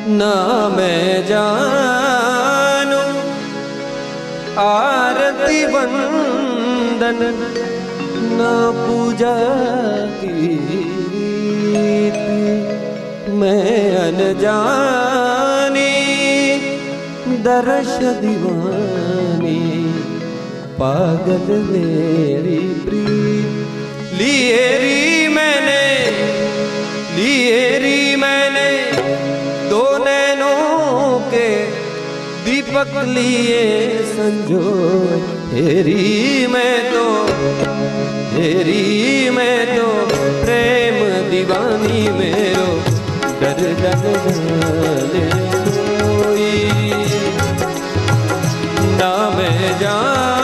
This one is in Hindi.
ना मैं जानू आरती वंदन ना पूजा गीत, मैं अनजानी दर्श दीवानी पागल मेरी प्रीत। लिए री मैंने दो नैनों के दीपक लिए संजो, हेरी मैं तो प्रेम दीवानी मेरो डर जाने कोई ना मैं जान